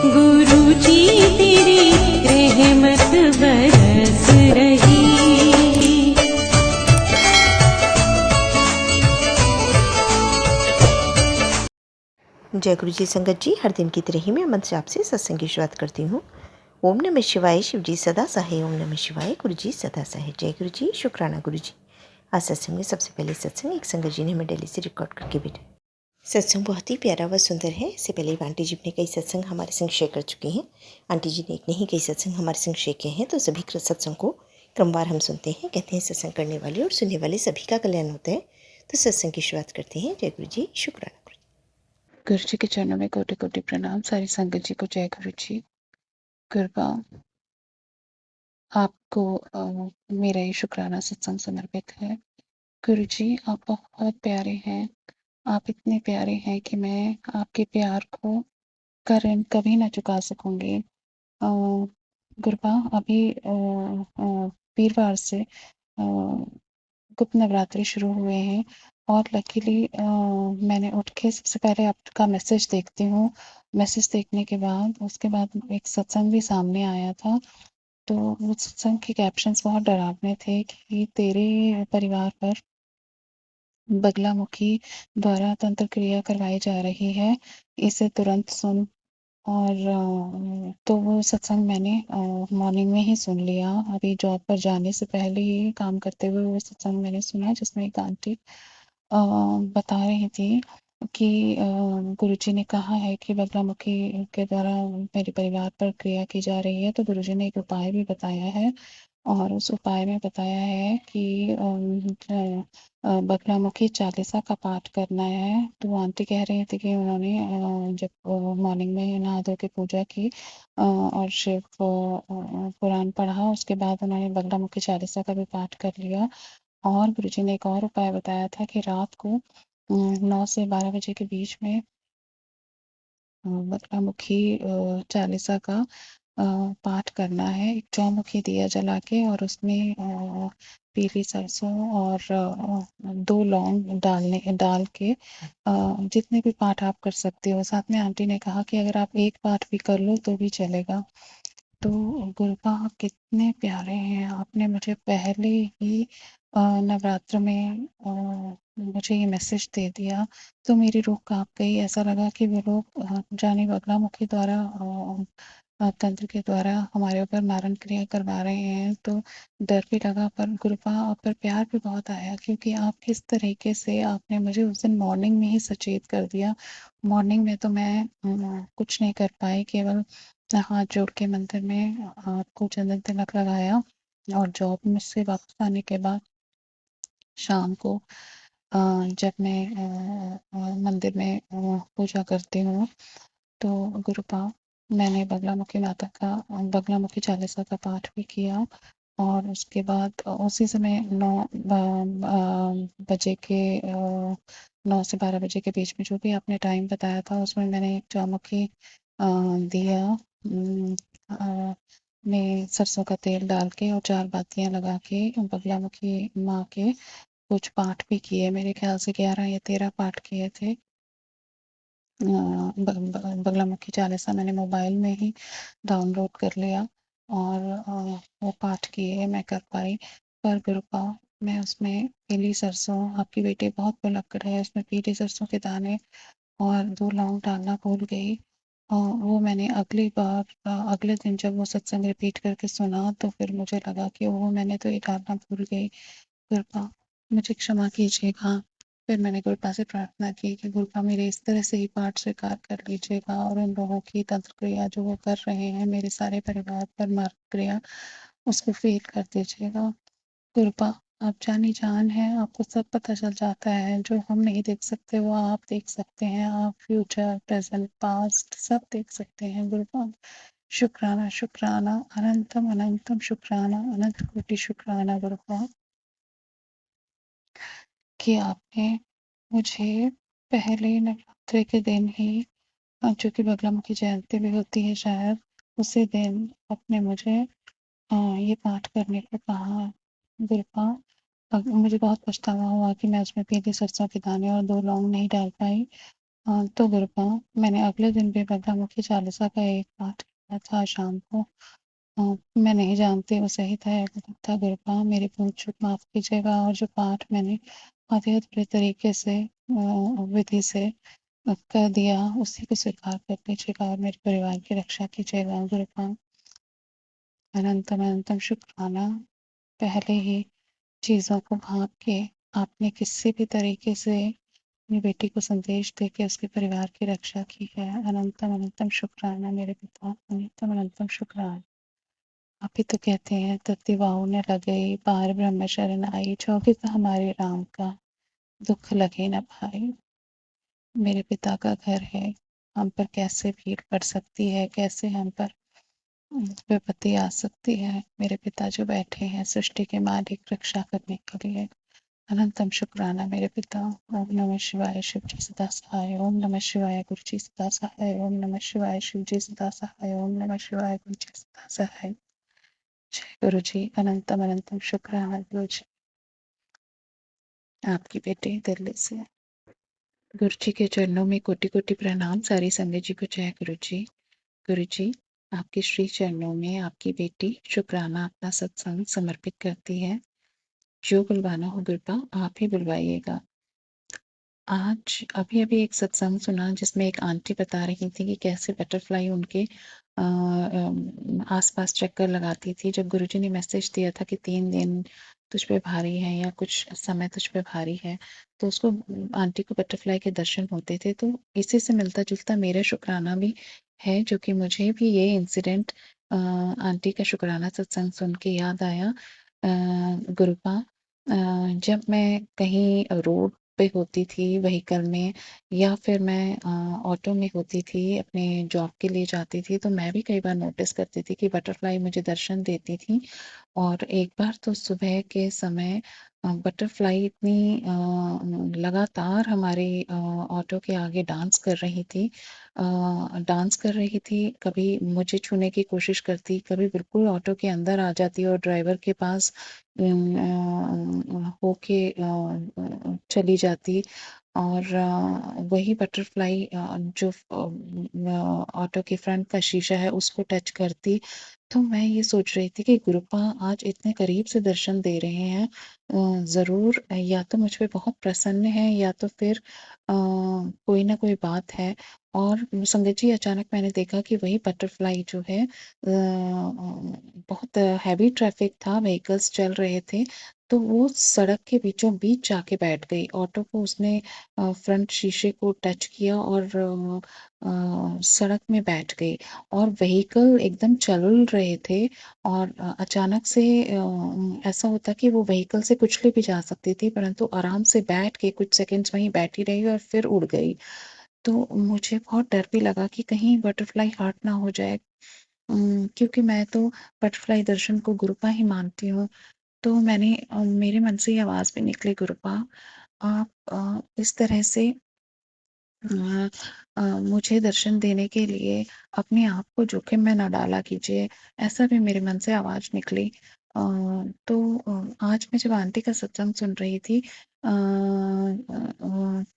गुरु जी तेरी रहमत बरस रही। जय गुरु जी संगत जी, हर दिन की तरह ही मैं मंत्र जाप से सत्संग की शुरुआत करती हूँ। ओम नमः शिवाय, शिव जी सदा सहाय। ओम नमः शिवाय, गुरु जी सदा सहाय। जय गुरु जी, शुक्राना गुरु जी। आज सत्संग में सबसे पहले सत्संग एक संगत जी ने हमें दिल्ली से रिकॉर्ड करके भेजा। सत्संग बहुत ही प्यारा व सुंदर है। इससे पहले आंटी जी ने कई सत्संग हमारे संग शेयर कर चुके हैं। आंटी जी ने एक नहीं कई सत्संग हमारे संग शेयर किए हैं, तो सभी सत्संग को क्रमवार हम सुनते हैं। कहते हैं सत्संग करने वाले और सुनने वाले सभी का कल्याण होता है। तो सत्संग की शुरुआत करते हैं। जय गुरु जी, शुक्राना गुरु जी। गुरु जी के चरणों में कोटि कोटि प्रणाम। सारी संगत जी को जय गुरु जी। कृपा आपको मेरा ये शुक्राना सत्संग समर्पित है। गुरु जी आप बहुत प्यारे हैं। आप इतने प्यारे हैं कि मैं आपके प्यार को करण कभी ना चुका सकूंगी। गुरुपा अभी वीरवार से गुप्त नवरात्रि शुरू हुए हैं और लकीली मैंने उठ के सबसे पहले आपका मैसेज देखती हूँ। मैसेज देखने के बाद उसके बाद एक सत्संग भी सामने आया था, तो वो सत्संग के कैप्शंस बहुत डरावने थे कि तेरे परिवार पर बगलामुखी द्वारा तंत्र क्रिया करवाई जा रही है, इसे तुरंत सुन। और तो वो सत्संग मैंने मॉर्निंग में ही सुन लिया। अभी जॉब पर जाने से पहले ही काम करते हुए वो सत्संग मैंने सुना, जिसमें एक आंटी बता रही थी कि गुरुजी ने कहा है कि बगलामुखी के द्वारा मेरे परिवार पर क्रिया की जा रही है। तो गुरुजी ने एक उपाय भी बताया है और उस उपाय में बताया है कि बगलामुखी चालीसा का पाठ करना है। तो वो आंटी कह रही थी कि उन्होंने जब मॉर्निंग में नहा धो के पूजा की और शिव पुराण पढ़ा, उसके बाद उन्होंने बगलामुखी चालीसा का भी पाठ कर लिया। और गुरुजी ने एक और उपाय बताया था कि रात को 9 से 12 बजे के बीच में बगलामुखी चालीसा का पाठ करना है, एक चौमुखी दिया जला के, और उसमें पीली सरसों और 2 लौंग डाल के जितने भी पाठ आप कर सकते हो। साथ में आंटी ने कहा कि अगर आप एक पाठ भी कर लो तो भी चलेगा। तो गुरुपा आप कितने प्यारे हैं। आपने मुझे पहले ही नवरात्र में मुझे ये मैसेज दे दिया, तो मेरी रूह काँप गई। ऐसा लगा कि वो लोग जाने बगलामुखी द्वारा तंत्र के द्वारा हमारे ऊपर मारण क्रिया करवा रहे हैं। तो डर भी लगा, पर गुरुपा आप पर प्यार भी बहुत आया, क्योंकि आप किस तरीके से आपने मुझे उस दिन मॉर्निंग में ही सचेत कर दिया। मॉर्निंग में तो मैं कुछ नहीं कर पाई, केवल हाथ जोड़ के मंदिर में आपको चंदन तिलक लगाया और जॉब में से वापस आने के बाद शाम को जब मैं मंदिर में पूजा करती हूँ, तो गुरुपा मैंने बगलामुखी चालीसा का पाठ भी किया। और उसके बाद उसी समय बजे के 9 से 12 बजे के बीच में जो भी आपने टाइम बताया था, उसमें मैंने एक चौमुखी दिया में सरसों का तेल डाल के और 4 बातियां लगा के बगलामुखी माँ के कुछ पाठ भी किए। मेरे ख्याल से 11 या 13 पाठ किए थे। बगलामुखी चालीसा मैंने मोबाइल में ही डाउनलोड कर लिया और वो पाठ किए मैं कर पाई। पर गुरुपा मैं उसमें पीली सरसों, आपकी बेटी बहुत पिलक्कड़ है, उसमें पीली सरसों के दाने और 2 लौंग डालना भूल गई। वो मैंने अगली बार अगले दिन जब वो सत्संग रिपीट करके सुना, तो फिर मुझे लगा कि वो मैंने तो ये डालना भूल गई। कृपा मुझे क्षमा कीजिएगा। फिर मैंने गुरुपा से प्रार्थना की कि गुरुपा मेरे इस तरह से ही पाठ स्वीकार कर लीजिएगा और उन लोगों की तंत्र क्रिया जो वो कर रहे हैं मेरे सारे परिवार पर मार्ग क्रिया, उसको फेल कर दीजिएगा। गुरुपा आप जानी जान है, आपको सब पता चल जाता है। जो हम नहीं देख सकते वो आप देख सकते हैं। आप फ्यूचर, प्रेजेंट, पास्ट सब देख सकते हैं। गुरुपा शुक्राना शुक्राना, अनंतम अनंतम शुक्राना, अनंत कोटि शुक्राना गुरुपा कि आपने मुझे पहले नवरात्रि के दिन ही, जो कि बगलामुखी जयंती भी होती है शायद, उसी दिन आपने मुझे ये पाठ करने को कहा। गुरुपा मुझे बहुत पछतावा हुआ कि मैं उसमें पीली सरसों के दाने और 2 लौंग नहीं डाल पाई। तो गुरुपा मैंने अगले दिन भी बद्धामुखी चालीसा का एक पाठ किया था शाम को। मैं नहीं जानती वो सही था या गलत था गुरुपा, मेरी भूल चूक माफ़ कीजिएगा, और जो पाठ मैंने अत्यंत तरीके से विधि से कर दिया उसी को स्वीकार कर लीजिएगा और मेरे परिवार की रक्षा कीजिएगा गुरुपा। अनंतम अनंतम शुक्राना। पहले ही चीज़ों को भाप के आपने किसी भी तरीके से अपनी बेटी को संदेश दे के उसके परिवार की रक्षा की है। अनंतम अनंतम शुक्राना मेरे पिता, अनंतम अनंतम शुक्राना। आप ही तो कहते हैं तत्ती वाहु ने लगई, पार ब्रह्म शरण आई, चौकित हमारे राम का दुख लगे न भाई। मेरे पिता का घर है, हम पर कैसे भीड़ पड़ सकती है, कैसे हम पर विपत्ति आ सकती है। मेरे पिता जो बैठे हैं सृष्टि के मालिक रक्षा करने के लिए। अनंतम शुक्राना मेरे पिता। ओम नमः शिवाय शिव जी सदा सहाय। ओम नमः शिवाय गुरु जी सदा सहाय। ओम नमः शिवाय शिव जी सदा सहाय। ओम नमः शिवाय गुरु जी सदा सहाय। जय गुरु जी। अनंतम अनंतम शुक्राना गुरु जी। आपकी बेटी दिल्ली से। गुरु जी के चरणों में कोटि कोटि प्रणाम। सारी संगत जी को जय गुरु जी। गुरु जी, आपके श्री चरणों में आपकी बेटी शुक्राना अपना सत्संग समर्पित करती है। जो बुलवाना हो गुरुपा आप ही बुलवाइएगा। आज अभी-अभी एक सत्संग सुना जिसमें एक आंटी बता रही थी कि कैसे बटरफ्लाई उनके आस-पास चक्कर लगाती थी। जब गुरुजी ने मैसेज दिया था कि 3 दिन तुझ पे भारी है या कुछ समय तुझ पे भारी है, तो उसको आंटी को बटरफ्लाई के दर्शन होते थे। तो इसी से मिलता-जुलता मेरा शुकराना भी है, जो कि मुझे भी ये इंसिडेंट आंटी का शुकराना सत्संग सुन के याद आया। गुरुपा, जब मैं कहीं रोड पे होती थी व्हीकल में या फिर मैं ऑटो में होती थी अपने जॉब के लिए जाती थी, तो मैं भी कई बार नोटिस करती थी कि बटरफ्लाई मुझे दर्शन देती थी। और एक बार तो सुबह के समय बटरफ्लाई इतनी लगातार हमारे ऑटो के आगे डांस कर रही थी। डांस कर रही थी, कभी मुझे छूने की कोशिश करती, कभी बिल्कुल ऑटो के अंदर आ जाती और ड्राइवर के पास होके चली जाती। और वही बटरफ्लाई जो ऑटो के फ्रंट का शीशा है उसको टच करती। तो मैं ये सोच रही थी कि गुरुपा आज इतने करीब से दर्शन दे रहे हैं, ज़रूर या तो मुझ पे बहुत प्रसन्न है या तो फिर कोई ना कोई बात है। और संगत जी, अचानक मैंने देखा कि वही बटरफ्लाई जो है बहुत हैवी ट्रैफिक था, व्हीकल्स चल रहे थे, तो वो सड़क के बीचों बीच जाके बैठ गई। ऑटो को उसने फ्रंट शीशे को टच किया और सड़क में बैठ गई। और व्हीकल एकदम चल रहे थे और अचानक से ऐसा होता कि वो व्हीकल से कुचले भी जा सकती थी, परंतु आराम से बैठ के कुछ सेकंड्स वहीं बैठी रही और फिर उड़ गई। तो मुझे बहुत डर भी लगा कि कहीं बटरफ्लाई हर्ट ना हो जाए। क्योंकि मैं तो बटरफ्लाई दर्शन को गुरुपा ही मानती हूँ। तो मैंने मेरे मन से ये आवाज़ भी निकली, गुरुपा आप इस तरह से मुझे दर्शन देने के लिए अपने आप को जोखिम में ना डाला कीजिए, ऐसा भी मेरे मन से आवाज़ निकली। तो आज मैं जब आंटी का सत्संग सुन रही थी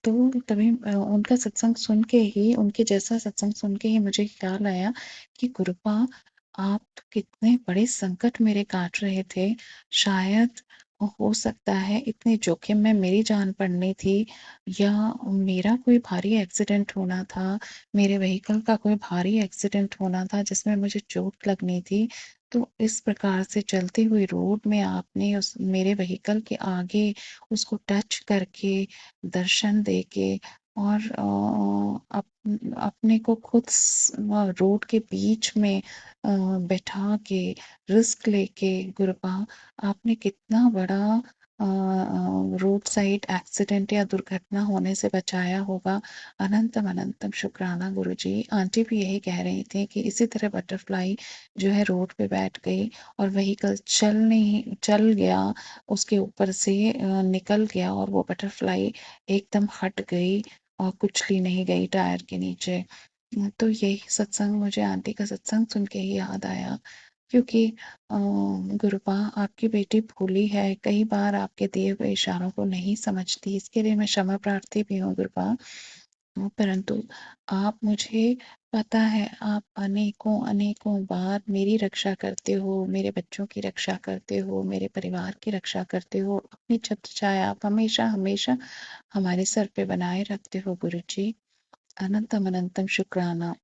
तो तभी उनका सत्संग सुन के ही, उनके जैसा सत्संग सुन के ही मुझे ख्याल आया कि गुरुपा आप कितने बड़े संकट मेरे काट रहे थे। शायद हो सकता है इतने जोखिम में मेरी जान पड़नी थी या मेरा कोई भारी एक्सीडेंट होना था, मेरे व्हीकल का कोई भारी एक्सीडेंट होना था जिसमें मुझे चोट लगनी थी। तो इस प्रकार से चलती हुई रोड में आपने उस मेरे व्हीकल के आगे उसको टच करके, दर्शन देके और अपने को खुद रोड के बीच में बैठा के रिस्क लेके गुरुपा आपने कितना बड़ा रोड साइड एक्सीडेंट या दुर्घटना होने से बचाया होगा। अनंतम अनंतम शुक्राना गुरुजी। आंटी भी यही कह रही थी कि इसी तरह बटरफ्लाई जो है रोड पे बैठ गई और व्हीकल चल गया, उसके ऊपर से निकल गया और वो बटरफ्लाई एकदम हट गई और कुचली नहीं गई टायर के नीचे। तो यही सत्संग मुझे आंटी का सत्संग सुन के ही याद आया। क्योंकि गुरुपा आपकी बेटी भोली है, कई बार आपके दिए हुए इशारों को नहीं समझती, इसके लिए मैं क्षमा प्रार्थी भी हूँ गुरुपा। परंतु आप मुझे पता है आप अनेकों अनेकों बार मेरी रक्षा करते हो, मेरे बच्चों की रक्षा करते हो, मेरे परिवार की रक्षा करते हो। अपनी छत्र छाया आप हमेशा हमेशा हमारे सर पे बनाए रखते हो गुरुजी। अनंतम अनंतम शुक्राना।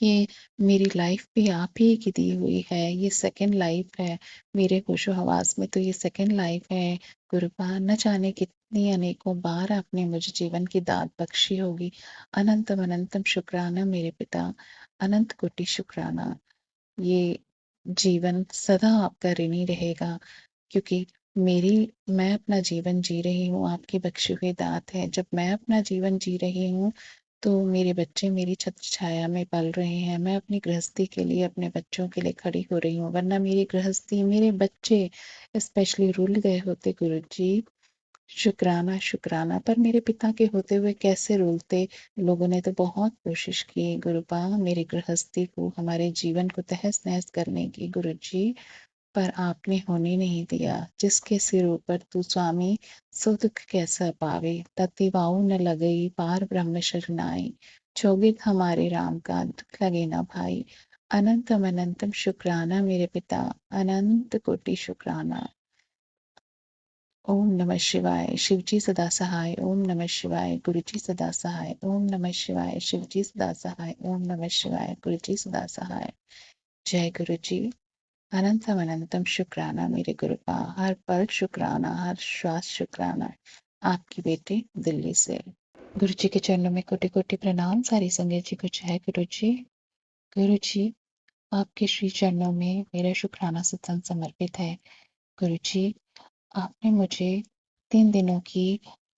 ये मेरी लाइफ भी आप ही की दी हुई है, ये सेकंड लाइफ है। मेरे होशो-हवास में तो ये सेकंड लाइफ है। गुरुपान न जाने कितनी अनेकों बार आपने मुझे जीवन की दात बख्शी होगी। अनंतम अनंतम शुक्राना मेरे पिता, अनंत कोटि शुक्राना। ये जीवन सदा आपका ऋणी रहेगा, क्योंकि मेरी मैं अपना जीवन जी रही हूँ, आपकी बख्शी हुई दात है। जब मैं अपना जीवन जी रही हूँ, तो मेरे बच्चे मेरी छत्र छाया में पल रहे हैं। मैं अपनी गृहस्थी के लिए, अपने बच्चों के लिए खड़ी हो रही हूँ, वरना मेरी गृहस्थी, मेरे बच्चे स्पेशली रुल गए होते गुरुजी। शुक्राना, शुक्राना, पर मेरे पिता के होते हुए कैसे रुलते? लोगों ने तो बहुत कोशिश की गुरुपा मेरी गृहस्थी को, हमारे जीवन को तहस-नहस करने की गुरुजी, पर आपने होने नहीं दिया। जिसके सिर ऊपर तू स्वामी, सो दुख कैसा पावे। तत्तिवाऊ न लगई, पार ब्रह्म शरनाई। चौगित हमारे राम का, दुख लगे ना भाई। अनंतम अनंतम शुक्राना मेरे पिता, अनंत कोटि शुक्राना। ओम नमः शिवाय, शिवजी सदा सहाय। ओम नमः शिवाय, गुरुजी सदा सहाय। ओम नमः शिवाय, शिवजी सदा सहाय। ओम नमः शिवाय, गुरुजी सदा सहाय। जय गुरुजी। अनंतम अनंतम शुक्राना मेरे गुरुपा, हर पल शुक्राना, हर श्वास शुक्राना। आपकी बेटी दिल्ली से। गुरु जी के चरणों में कोटि कोटि प्रणाम। सारी संगत जी को जय गुरु जी। गुरु जी, आपके श्री चरणों में मेरा शुक्राना सत्संग समर्पित है। गुरु जी, आपने मुझे 3 दिनों की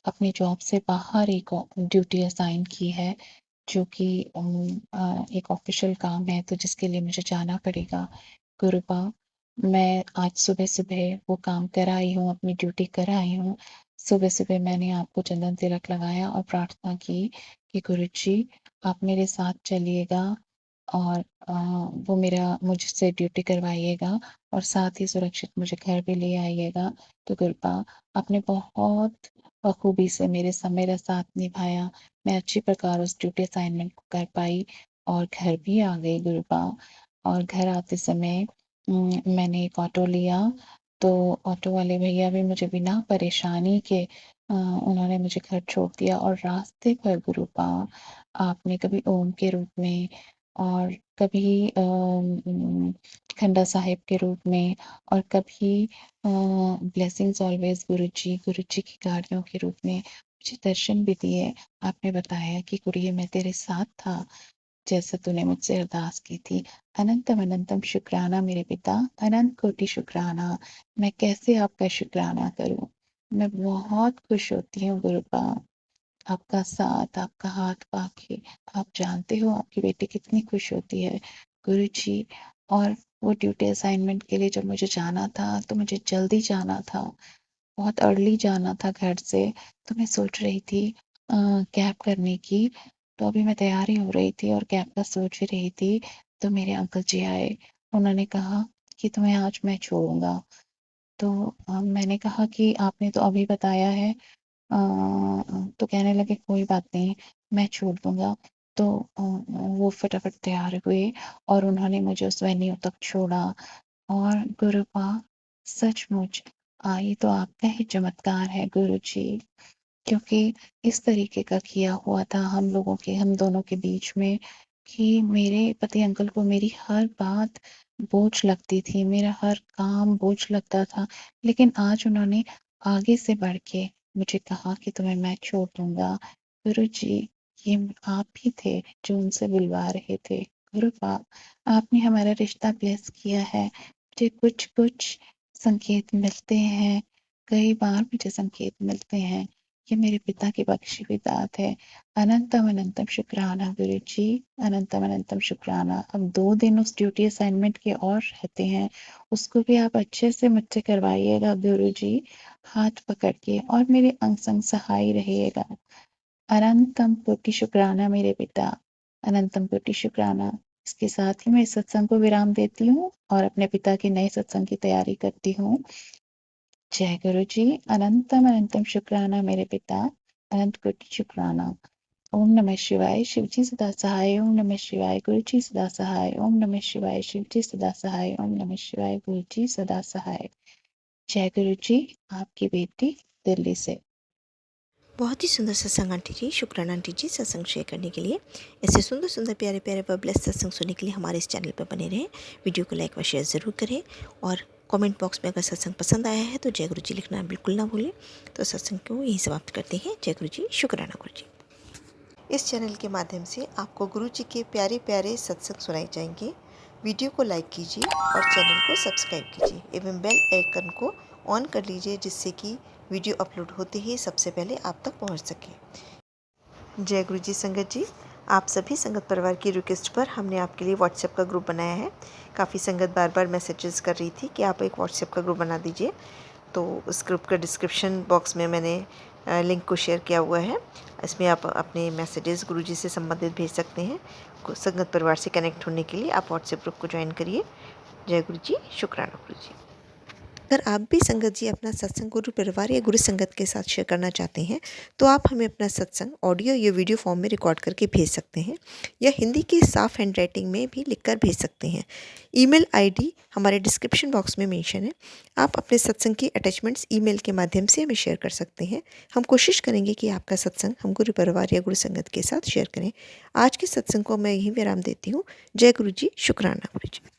अपनी जॉब से बाहर एक ड्यूटी असाइन की है, जो कि एक ऑफ़िशियल काम है, तो जिसके लिए मुझे जाना पड़ेगा। गुरुपा, मैं आज सुबह-सुबह वो काम कर आई हूँ, अपनी ड्यूटी कर आई हूँ। सुबह-सुबह मैंने आपको चंदन तिलक लगाया और प्रार्थना की कि गुरुजी, आप मेरे साथ चलिएगा और वो मेरा मुझसे ड्यूटी करवाइएगा और साथ ही सुरक्षित मुझे घर भी ले आइएगा। तो कृपा आपने बहुत बखूबी से मेरा साथ निभाया। मैं अच्छी प्रकार उस ड्यूटी असाइनमेंट को कर पाई और घर भी आ गई कृपा। और घर आते समय मैंने एक ऑटो लिया, तो ऑटो वाले भैया भी मुझे बिना परेशानी के उन्होंने मुझे घर छोड़ दिया और रास्ते पर गुरुपा आपने कभी ओम के रूप में और कभी खंडा साहिब के रूप में और कभी ब्लेसिंग्स ऑलवेज गुरुजी की गाड़ियों के रूप में मुझे दर्शन भी दिए। आपने बताया कि कुड़िए मैं तेरे साथ था, जैसा तूने मुझसे अरदास की थी। अनंतम अनंतम शुक्राना मेरे पिता, अनंत कोटि शुक्राना। मैं कैसे आपका शुक्राना करूं? मैं बहुत खुश होती हूँ गुरुपा, आपका साथ, आपका हाथ पाके। आप जानते हो आपकी बेटी कितनी खुश होती है गुरुजी। और वो ड्यूटी असाइनमेंट के लिए जब मुझे जाना था, तो मुझे जल्दी जाना था, बहुत अर्ली जाना था घर से। तो मैं सोच रही थी कैब करने की, तो अभी मैं तैयार ही हो रही थी और कैब का सोच ही रही थी, तो मेरे अंकल जी आए। उन्होंने कहा कि तुम्हें आज मैं छोड़ूँगा। तो मैंने कहा कि आपने तो अभी बताया है। तो कहने लगे कोई बात नहीं, मैं छोड़ दूँगा। तो वो फटाफट तैयार हुए और उन्होंने मुझे उस वेन्यू तक छोड़ा। और गुरुपा, सचमुच ये तो आपका ही चमत्कार है गुरुजी, क्योंकि इस तरीके का किया हुआ था हम दोनों के बीच में कि मेरे पति अंकल को मेरी हर बात बोझ लगती थी, मेरा हर काम बोझ लगता था। लेकिन आज उन्होंने आगे से बढ़ के मुझे कहा कि तुम्हें मैं छोड़ दूँगा। गुरुजी, ये आप ही थे जो उनसे बुलवा रहे थे। गुरुपा, आपने हमारा रिश्ता ब्लेस किया है। मुझे कुछ-कुछ संकेत मिलते हैं, कई बार मुझे संकेत मिलते हैं। ये मेरे पिता की बख्शी हुई दात है। अनंतम अनंतम शुक्राना गुरुजी, अनंतम अनंतम शुक्राना। अब 2 दिन उस ड्यूटी असाइनमेंट के और रहते हैं, उसको भी आप अच्छे से मुझसे करवाइएगा गुरुजी, हाथ पकड़ के और मेरे अंग संग सहाय रहिएगा। अनंतम कोटि शुक्राना मेरे पिता, अनंतम कोटि शुक्राना। इसके साथ ही मैं इस सत्संग को विराम देती हूँ और अपने पिता के नए सत्संग की तैयारी करती हूँ। जय गुरु जी। अनंतम अनंतम शुक्राना मेरे पिता, अनंत कोटि शुक्राना। ओम नमः शिवाय, शिवजी सदा सहाय। ओम नमः शिवाय, गुरुजी सदा सहाय। ओम नमः शिवाय, शिवजी सदा सहाय। ओम नमः शिवाय, गुरुजी सदा सहाय। जय गुरु जी। आपकी बेटी दिल्ली से। बहुत ही सुंदर सत्संग आंटी जी, शुक्राना आंटी जी सत्संग शेयर करने के लिए। ऐसे सुंदर सुंदर प्यारे प्यारे व ब्लेस सत्संग सुनने के लिए हमारे इस चैनल पर बने रहें। वीडियो को लाइक व शेयर ज़रूर करें और कमेंट बॉक्स में अगर सत्संग पसंद आया है तो जय गुरु जी लिखना बिल्कुल ना भूलें। तो सत्संग को यहीं समाप्त करते हैं। जय गुरु जी, शुक्राना गुरु जी। इस चैनल के माध्यम से आपको गुरु जी के प्यारे प्यारे सत्संग सुनाए जाएंगे। वीडियो को लाइक कीजिए और चैनल को सब्सक्राइब कीजिए एवं बेल आइकन को ऑन कर लीजिए, जिससे कि वीडियो अपलोड होते ही सबसे पहले आप तक पहुंच सके। जय गुरु जी संगत जी, आप सभी संगत परिवार की रिक्वेस्ट पर हमने आपके लिए व्हाट्सएप का ग्रुप बनाया है। काफ़ी संगत बार बार मैसेजेस कर रही थी कि आप एक व्हाट्सएप का ग्रुप बना दीजिए, तो उस ग्रुप का डिस्क्रिप्शन बॉक्स में मैंने लिंक को शेयर किया हुआ है। इसमें आप अपने मैसेजेस गुरुजी से संबंधित भेज सकते हैं। संगत परिवार से कनेक्ट होने के लिए आप व्हाट्सएप ग्रुप को ज्वाइन करिए। जय गुरु जी, शुक्राना गुरु जी। अगर आप भी संगत जी अपना सत्संग गुरु परिवार या गुरु संगत के साथ शेयर करना चाहते हैं तो आप हमें अपना सत्संग ऑडियो या वीडियो फॉर्म में रिकॉर्ड करके भेज सकते हैं या हिंदी की साफ हैंड राइटिंग में भी लिखकर भेज सकते हैं। ईमेल आईडी हमारे डिस्क्रिप्शन बॉक्स में मेंशन है। आप अपने सत्संग की अटैचमेंट्स ईमेल के माध्यम से हमें शेयर कर सकते हैं। हम कोशिश करेंगे कि आपका सत्संग हम गुरु परिवार या गुरु संगत के साथ शेयर करें। आज के सत्संग को मैं यहीं विराम देती हूँ। जय गुरु जी, शुक्राना गुरु जी।